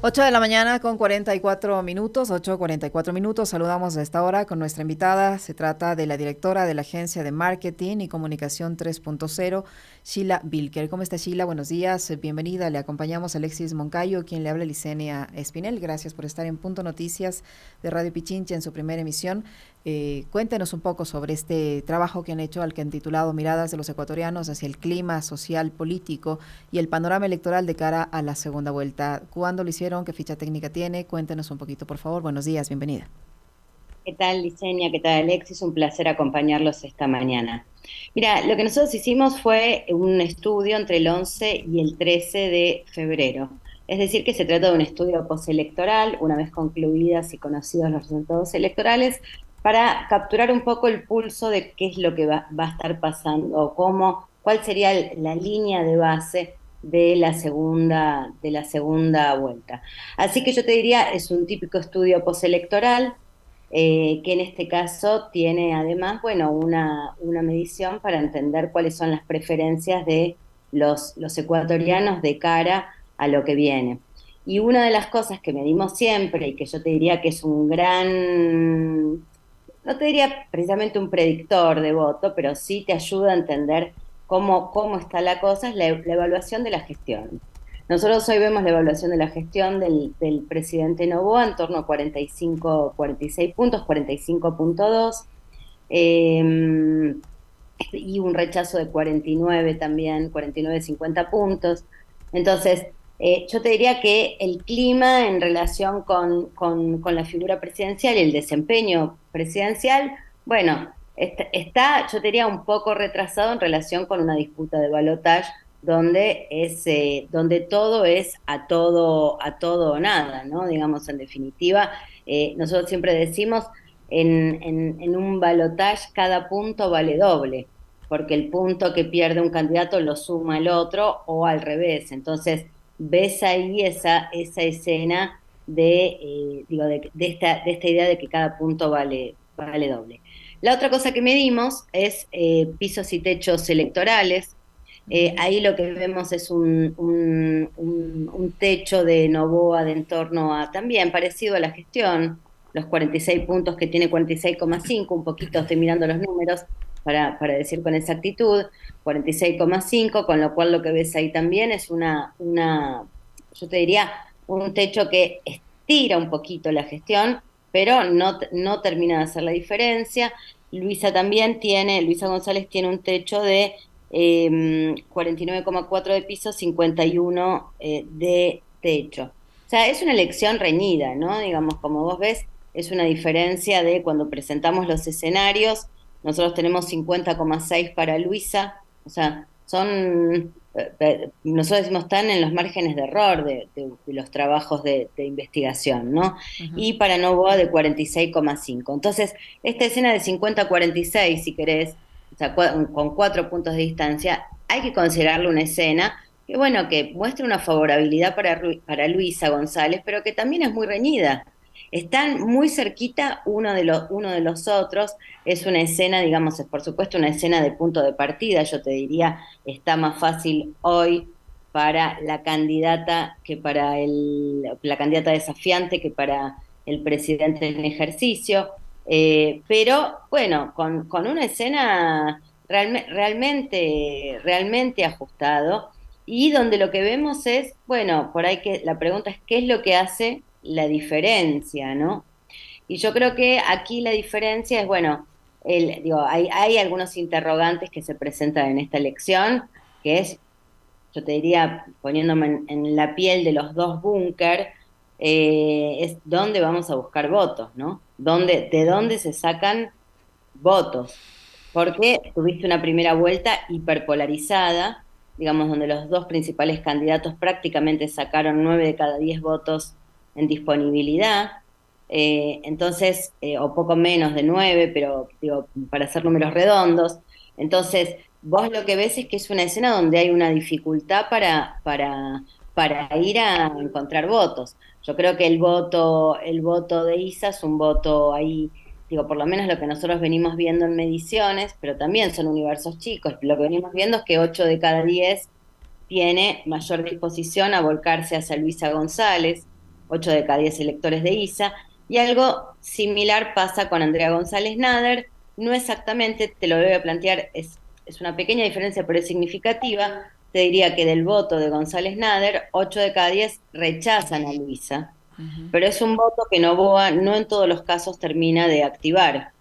8 de la mañana con 44 minutos, 8:44 minutos. Saludamos a esta hora con nuestra invitada. Se trata de la directora de la Agencia de Marketing y Comunicación 3.0, Sheila Bilker. ¿Cómo está, Sheila? Buenos días, bienvenida. Le acompañamos a Alexis Moncayo, quien le habla, Licenia Espinel. Gracias por estar en Punto Noticias de Radio Pichincha en su primera emisión. Cuéntenos un poco sobre este trabajo que han hecho, al que han titulado Miradas de los ecuatorianos hacia el clima social, político y el panorama electoral de cara a la segunda vuelta. ¿Cuándo lo hicieron? ¿Qué ficha técnica tiene? Cuéntenos un poquito, por favor. Buenos días, bienvenida. ¿Qué tal, Licenia? ¿Qué tal, Alexis? Un placer acompañarlos esta mañana. Mira, lo que nosotros hicimos fue un estudio entre el 11 y el 13 de febrero. Es decir, que se trata de un estudio postelectoral, una vez concluidas y conocidos los resultados electorales, para capturar un poco el pulso de qué es lo que va a estar pasando, o cuál sería la línea de base de la segunda vuelta. Así que yo te diría, es un típico estudio postelectoral que en este caso tiene además, bueno, una medición para entender cuáles son las preferencias de los ecuatorianos de cara a lo que viene. Y una de las cosas que medimos siempre y que yo te diría que es un gran, no te diría precisamente un predictor de voto, pero sí te ayuda a entender cómo está la cosa, es la evaluación de la gestión. Nosotros hoy vemos la evaluación de la gestión del presidente Noboa en torno a 45, 46 puntos, 45,2, eh, y un rechazo de 49 también, 49, 50 puntos. Entonces, yo te diría que el clima en relación con la figura presidencial y el desempeño presidencial, bueno, está, yo te diría, un poco retrasado en relación con una disputa de balotaje donde todo es a todo o nada, ¿no? Digamos, en definitiva, nosotros siempre decimos, en un balotaje cada punto vale doble, porque el punto que pierde un candidato lo suma el otro o al revés. Entonces, ves ahí esa escena de esta idea de que cada punto vale doble. La otra cosa que medimos es pisos y techos electorales. Ahí lo que vemos es un techo de Noboa de en torno a, también parecido a la gestión, los 46 puntos que tiene, 46,5, un poquito estoy mirando los números para decir con exactitud, 46,5, con lo cual lo que ves ahí también es yo te diría, un techo que estira un poquito la gestión, pero no termina de hacer la diferencia. Luisa González tiene un techo de 49,4 de piso, 51 de techo. O sea, es una elección reñida, ¿no? Digamos, como vos ves, es una diferencia de cuando presentamos los escenarios, nosotros tenemos 50,6 para Luisa, o sea, nosotros decimos, están en los márgenes de error de los trabajos de investigación, ¿no? Ujú. Y para Novoa de 46,5. Entonces, esta escena de 50-46, si querés, o sea, con 4 puntos de distancia, hay que considerarle una escena que, bueno, que muestra una favorabilidad para Luisa González, pero que también es muy reñida. Están muy cerquita uno de los otros. Es una escena, digamos, es por supuesto una escena de punto de partida. Yo te diría, está más fácil hoy para la candidata la candidata desafiante que para el presidente en ejercicio. Pero bueno, con una escena realmente ajustado, y donde lo que vemos es, bueno, por ahí que la pregunta es qué es lo que hace la diferencia, ¿no? Y yo creo que aquí la diferencia es, bueno, hay algunos interrogantes que se presentan en esta elección, que es, yo te diría, poniéndome en la piel de los dos búnker, es dónde vamos a buscar votos, ¿no? ¿De dónde se sacan votos? Porque tuviste una primera vuelta hiperpolarizada, digamos, donde los dos principales candidatos prácticamente sacaron 9 de cada 10 votos en disponibilidad. Entonces, o poco menos de 9, pero digo, para hacer números redondos. Entonces, vos lo que ves es que es una escena donde hay una dificultad para ir a encontrar votos. Yo creo que el voto de Isa es un voto ahí, digo, por lo menos lo que nosotros venimos viendo en mediciones, pero también son universos chicos. Lo que venimos viendo es que 8 de cada 10 tiene mayor disposición a volcarse hacia Luisa González. 8 de cada 10 electores de ISA, y algo similar pasa con Andrea González Nader, no exactamente, te lo voy a plantear, es una pequeña diferencia, pero es significativa. Te diría que del voto de González Nader, 8 de cada 10 rechazan a Luisa, pero es un voto que Novoa no en todos los casos termina de activar.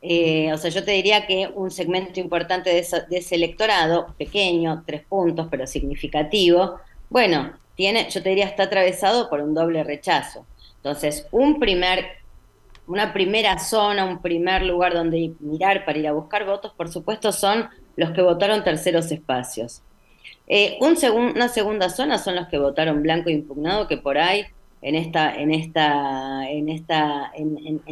O sea, yo te diría que un segmento importante de ese electorado, pequeño, 3 puntos, pero significativo, bueno, yo te diría está atravesado por un doble rechazo. Entonces, una primera zona, un primer lugar donde mirar para ir a buscar votos, por supuesto, son los que votaron terceros espacios. Una segunda zona son los que votaron blanco e impugnado, que por ahí en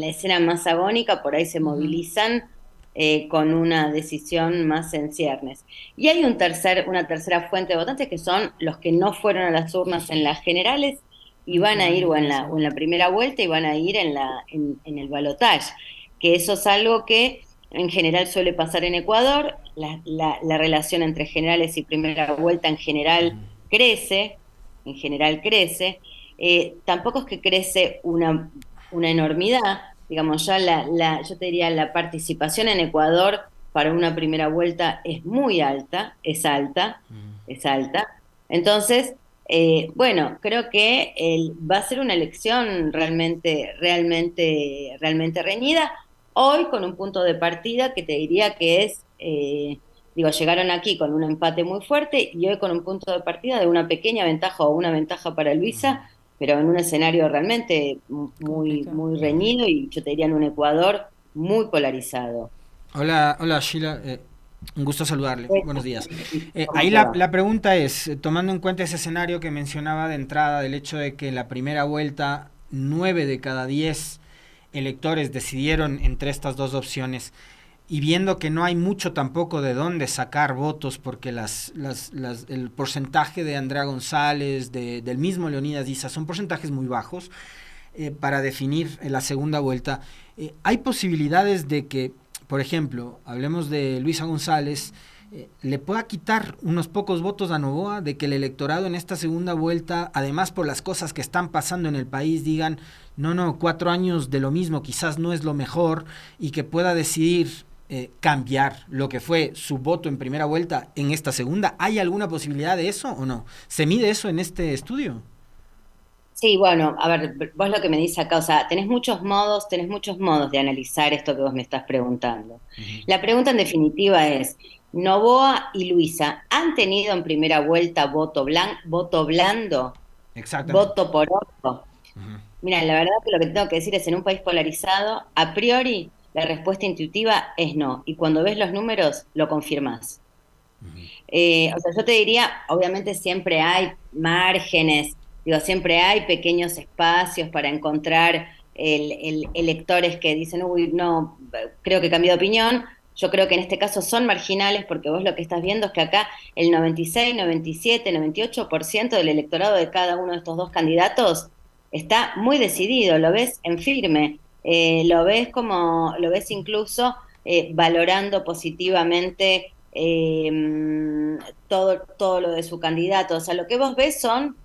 la escena más agónica, por ahí se Ujú. movilizan con una decisión más en ciernes. Y hay una tercera fuente de votantes que son los que no fueron a las urnas en las generales y Y que van a van a ir ir o a la en la segunda. primera vuelta y van a ir en el balotaje, que eso es algo que en general suele pasar en Ecuador. La relación entre generales y primera vuelta en general crece. Tampoco es que crece una enormidad, digamos, ya yo te diría la participación en Ecuador para una primera vuelta es muy alta, es alta, es alta. Entonces, bueno, creo que va a ser una elección realmente reñida. Hoy con un punto de partida que te diría que digo, llegaron aquí con un empate muy fuerte y hoy con un punto de partida de una pequeña ventaja o una ventaja para Luisa, pero en un escenario realmente Complicado. muy reñido y yo te diría en un Ecuador muy polarizado. Hola, hola Sheila, un gusto saludarle, Bueno, buenos días. ¿cómo Ahí te va? la pregunta es, tomando en cuenta ese escenario que mencionaba de entrada, del hecho de que la primera vuelta 9 de cada 10 electores decidieron entre estas dos opciones y viendo que no hay mucho tampoco de dónde sacar votos porque el porcentaje de Andrea González, del mismo Leonidas Issa, son porcentajes muy bajos para definir la segunda vuelta, hay posibilidades de que, por ejemplo, hablemos de Luisa González, le pueda quitar unos pocos votos a Novoa, de que el electorado en esta segunda vuelta, además por las cosas que están pasando en el país, digan, no, 4 años de lo mismo quizás no es lo mejor, y que pueda decidir cambiar lo que fue su voto en primera vuelta en esta segunda. ¿Hay alguna posibilidad de eso o no? ¿Se mide eso en este estudio? Sí, bueno, a ver, vos lo que me dices acá, o sea, tenés muchos modos de analizar esto que vos me estás preguntando. La pregunta en definitiva es, ¿Novoa y Luisa han tenido en primera vuelta voto blando, Exactamente. voto por otro? Mira, la verdad que lo que tengo que decir es, en un país polarizado, a priori, la respuesta intuitiva es no, y cuando ves los números, lo confirmás. O sea, yo te diría, obviamente siempre hay márgenes, digo, siempre hay pequeños espacios para encontrar electores que dicen, uy, no, creo que cambié de opinión. Yo creo que en este caso son marginales porque vos lo que estás viendo es que acá el 96, 97, 98% del electorado de cada uno de estos dos candidatos está muy decidido, lo ves en firme, lo ves incluso valorando positivamente todo lo de su candidato. O sea, lo que vos ves son,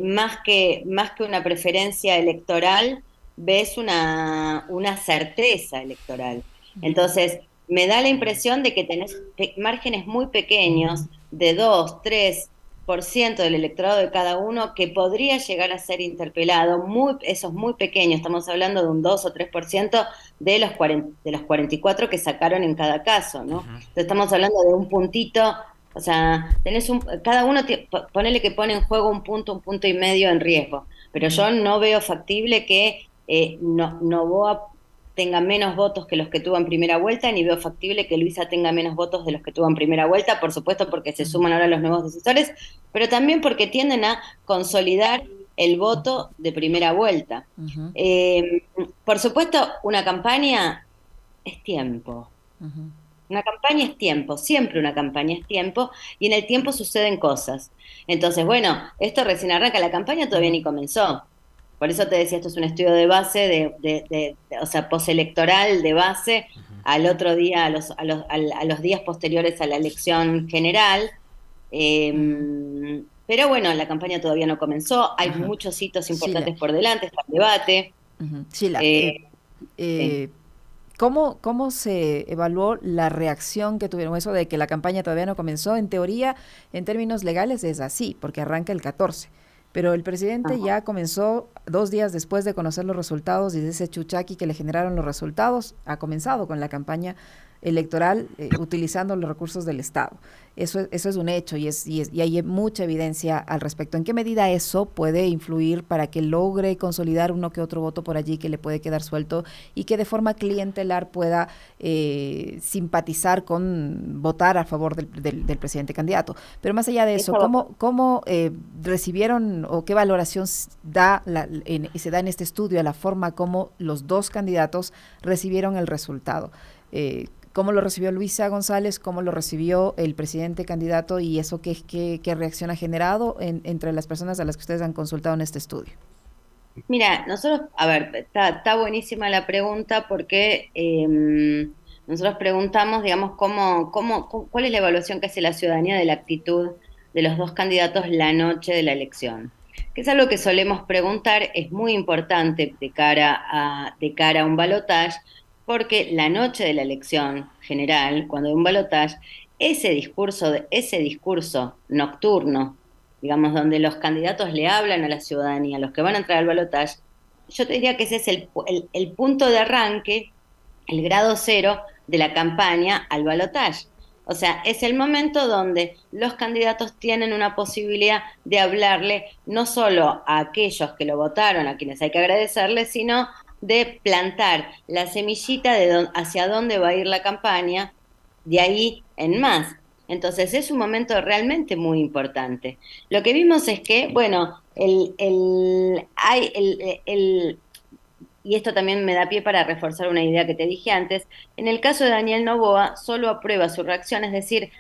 más que una preferencia electoral, ves una certeza electoral. Entonces, me da la impresión de que tenés márgenes muy pequeños, de 2, 3% del electorado de cada uno, que podría llegar a ser interpelado, esos muy pequeños, estamos hablando de un 2 o 3% de los 44 que sacaron en cada caso, ¿no? Entonces estamos hablando de un puntito, o sea, cada uno, ponele que pone en juego un punto y medio en riesgo, pero yo no veo factible que Novoa tenga menos votos que los que tuvo en primera vuelta, ni veo factible que Luisa tenga menos votos de los que tuvo en primera vuelta, por supuesto porque se suman ahora los nuevos decisores, pero también porque tienden a consolidar el voto de primera vuelta. Ujú, Eh, por supuesto, una campaña es tiempo. ujú. Una campaña es tiempo, siempre una campaña es tiempo, y en el tiempo suceden cosas. Entonces, bueno, esto recién arranca, la campaña todavía ni comenzó. Por eso te decía, esto es un estudio de base, o sea, postelectoral de base, al otro día, a los días posteriores a la elección general. Eh, Pero bueno, la campaña todavía no comenzó, hay Ajá. muchos hitos Sheila, importantes por delante, está el debate. ujú. Sheila, eh, sí. eh, ¿cómo se evaluó la reacción que tuvieron? Eso de que la campaña todavía no comenzó, en teoría, en términos legales es así, porque arranca el 14. Pero el presidente Ajá. ya comenzó 2 días después de conocer los resultados y de ese chuchaqui que le generaron los resultados, ha comenzado con la campaña electoral utilizando los recursos del Estado. Eso es un hecho y hay mucha evidencia al respecto. ¿En qué medida eso puede influir para que logre consolidar uno que otro voto por allí que le puede quedar suelto y que de forma clientelar pueda simpatizar con votar a favor del presidente candidato? Pero más allá de eso, Esa va- ¿cómo recibieron o qué valoración se da en este estudio a la forma como los dos candidatos recibieron el resultado? ¿Cómo lo recibió Luisa González? ¿Cómo lo recibió el presidente candidato? ¿Y eso qué reacción ha generado entre las personas a las que ustedes han consultado en este estudio? Mira, nosotros, a ver, está buenísima la pregunta porque nosotros preguntamos, digamos, cuál es la evaluación que hace la ciudadanía de la actitud de los dos candidatos la noche de la elección. Que es algo que solemos preguntar, es muy importante de cara a un balotaje, porque la noche de la elección general, cuando hay un balotaje, ese discurso nocturno, digamos, donde los candidatos le hablan a la ciudadanía, los que van a entrar al balotaje, yo te diría que ese es el punto de arranque, el grado cero de la campaña al balotaje. O sea, es el momento donde los candidatos tienen una posibilidad de hablarle no solo a aquellos que lo votaron, a quienes hay que agradecerles, sino de plantar la semillita hacia dónde va a ir la campaña, de ahí en más. Entonces es un momento realmente muy importante. Lo que vimos es que, bueno, y esto también me da pie para reforzar una idea que te dije antes, en el caso de Daniel Noboa, solo aprueba su reacción, es decir,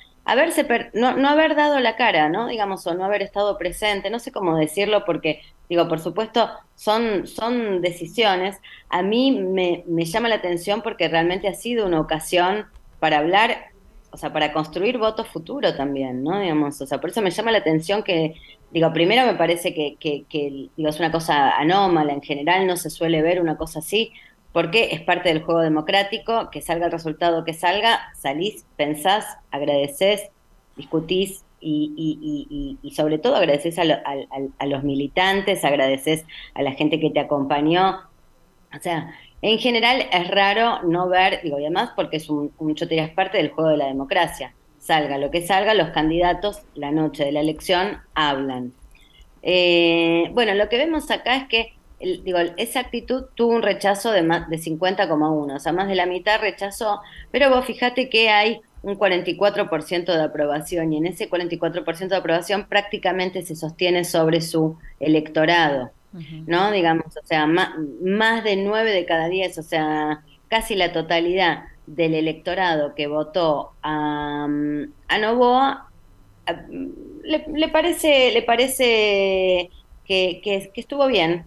no haber dado la cara, ¿no? Digamos, o no haber estado presente, no sé cómo decirlo, porque, digo, por supuesto, son decisiones. A mí me llama la atención porque realmente ha sido una ocasión para hablar, o sea, para construir voto futuro también, ¿no? Digamos, o sea, por eso me llama la atención que, digo, primero me parece que, digo, es una cosa anómala, en general no se suele ver una cosa así, porque es parte del juego democrático, que salga el resultado que salga, salís, pensás, agradecés, discutís y sobre todo agradecés a los militantes, agradecés a la gente que te acompañó. O sea, en general es raro no ver, digo, y además porque yo te diría, es parte del juego de la democracia. Salga lo que salga, los candidatos la noche de la elección hablan. Bueno, lo que vemos acá es que digo, esa actitud tuvo un rechazo de 50,1, o sea, más de la mitad rechazó, pero vos fíjate que hay un 44% de aprobación y en ese 44% de aprobación prácticamente se sostiene sobre su electorado, Ujú. ¿no? Digamos, o sea, más de 9 de cada 10, o sea, casi la totalidad del electorado que votó a Noboa le parece que estuvo bien,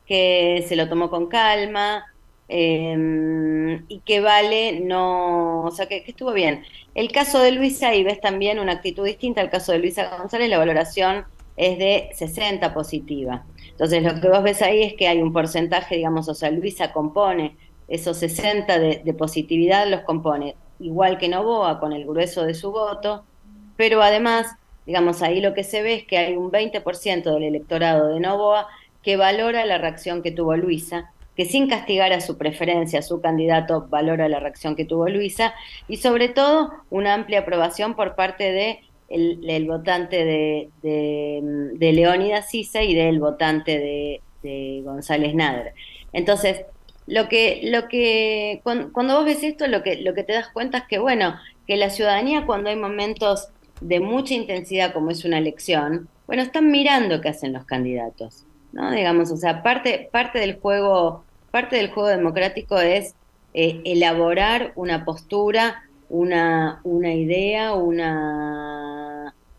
que se lo tomó con calma, y que vale no, o sea, que estuvo bien. El caso de Luisa, y ves también una actitud distinta al caso de Luisa González, la valoración es de 60 positiva. Entonces, lo que vos ves ahí es que hay un porcentaje, digamos, o sea, Luisa compone esos 60 de positividad, los compone igual que Novoa, con el grueso de su voto, pero además, digamos, ahí lo que se ve es que hay un 20% del electorado de Novoa que valora la reacción que tuvo Luisa, que sin castigar a su preferencia, a su candidato, valora la reacción que tuvo Luisa, y sobre todo una amplia aprobación por parte de el votante de Leónidas Sisa y del votante de González Nader. Entonces, cuando vos ves esto, lo que te das cuenta es que, bueno, que la ciudadanía cuando hay momentos de mucha intensidad como es una elección, bueno, están mirando qué hacen los candidatos, ¿no? Digamos, o sea, parte del juego democrático es elaborar una postura, una idea,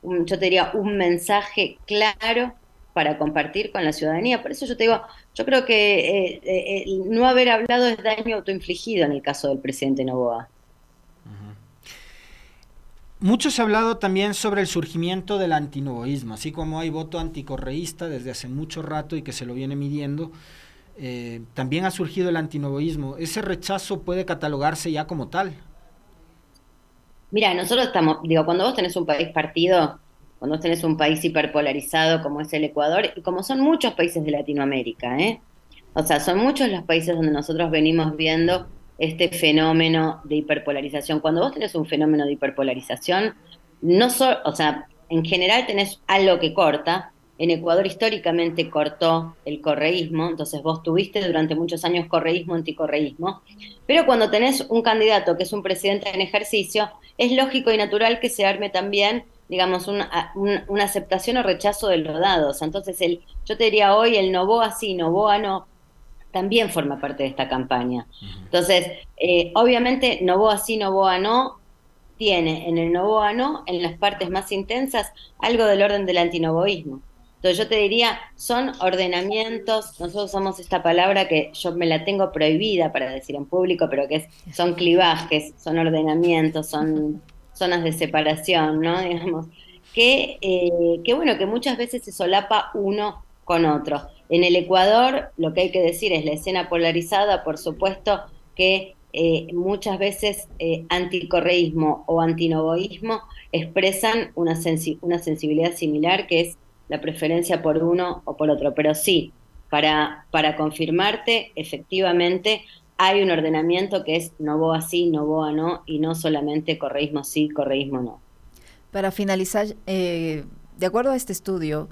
yo te diría, un mensaje claro para compartir con la ciudadanía. Por eso yo te digo, yo creo que el no haber hablado es daño autoinfligido en el caso del presidente Noboa. Mucho se ha hablado también sobre el surgimiento del antinovoísmo, así como hay voto anticorreísta desde hace mucho rato y que se lo viene midiendo, también ha surgido el antinovoísmo. ¿Ese rechazo puede catalogarse ya como tal? Mira, nosotros estamos, digo, cuando vos tenés un país partido, cuando vos tenés un país hiperpolarizado como es el Ecuador, y como son muchos países de Latinoamérica, ¿eh? O sea, son muchos los países donde nosotros venimos viendo este fenómeno de hiperpolarización. Cuando vos tenés un fenómeno de hiperpolarización, no solo, o sea, en general tenés algo que corta. En Ecuador históricamente cortó el correísmo, entonces vos tuviste durante muchos años correísmo, anticorreísmo, pero cuando tenés un candidato que es un presidente en ejercicio, es lógico y natural que se arme también, digamos, una aceptación o rechazo de los dados. Entonces, yo te diría hoy, el Noboa sí, Noboa no, también forma parte de esta campaña. Entonces, obviamente, Noboa sí, Noboa no, tiene en el Noboa no, en las partes más intensas, algo del orden del antinovoísmo. Entonces yo te diría, son ordenamientos, nosotros usamos esta palabra que yo me la tengo prohibida para decir en público, pero que son clivajes, son ordenamientos, son zonas de separación, ¿no? Digamos, que bueno, que muchas veces se solapa uno con otro. En el Ecuador, lo que hay que decir es la escena polarizada, por supuesto que muchas veces anticorreísmo o antinovoísmo expresan una sensibilidad similar que es la preferencia por uno o por otro. Pero sí, para confirmarte, efectivamente hay un ordenamiento que es Noboa sí, Noboa no, y no solamente correísmo sí, correísmo no. Para finalizar, de acuerdo a este estudio,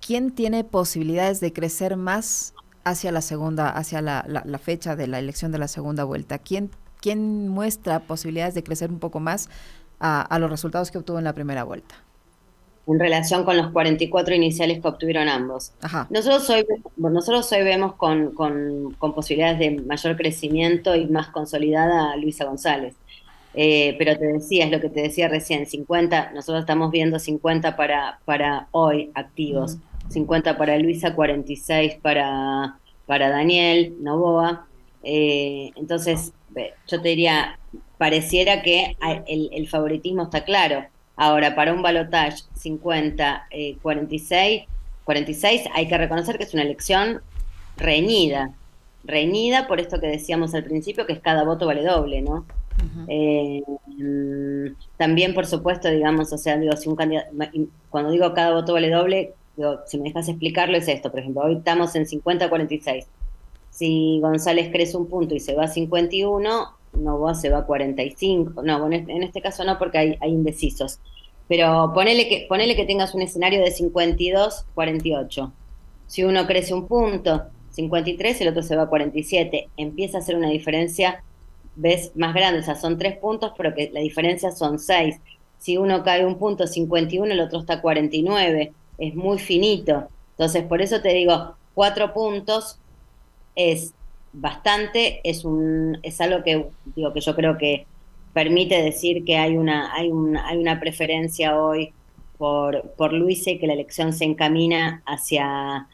¿quién tiene posibilidades de crecer más hacia la segunda, hacia la fecha de la elección de la segunda vuelta? ¿Quién muestra posibilidades de crecer un poco más a los resultados que obtuvo en la primera vuelta? En relación con los 44 iniciales que obtuvieron ambos. Ajá. Nosotros hoy vemos con posibilidades de mayor crecimiento y más consolidada a Luisa González. Pero te decía, es lo que te decía recién, 50, nosotros estamos viendo 50 para hoy activos, 50 para Luisa, 46 para Daniel Noboa. Entonces, yo te diría, pareciera que el favoritismo está claro. Ahora, para un balotaje 50, 46 hay que reconocer que es una elección reñida. Reñida por esto que decíamos al principio, que es cada voto vale doble, ¿no? Eh, También, por supuesto, digamos, o sea, digo, si un candidato, cuando digo cada voto vale doble, digo, si me dejas explicarlo, es esto. Por ejemplo, hoy estamos en 50-46. Si González crece un punto y se va a 51, Novoa se va a 45. No, bueno, en este caso no, porque hay indecisos. Pero ponele que tengas un escenario de 52-48. Si uno crece un punto, 53, el otro se va a 47. Empieza a ser una diferencia, ves, más grande. O sea, son 3 puntos, pero que la diferencia son 6. Si uno cae un punto 51, el otro está 49. Es muy finito. Entonces, por eso te digo, 4 puntos es bastante, es algo que digo que yo creo que permite decir que hay una preferencia hoy por Luisa y que la elección se encamina hacia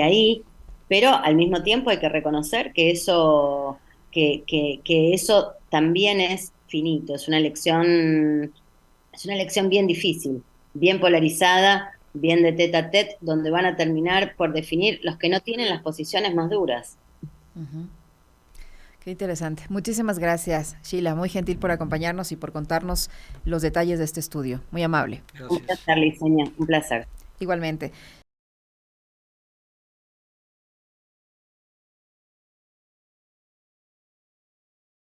ahí, pero al mismo tiempo hay que reconocer que que eso también es finito, es una elección bien difícil, bien polarizada, bien de tete a tete, donde van a terminar por definir los que no tienen las posiciones más duras. Uh-huh. Qué interesante. Muchísimas gracias, Sheila. Muy gentil por acompañarnos y por contarnos los detalles de este estudio. Muy amable. Gracias. Un placer, Liceña. Un placer. Igualmente.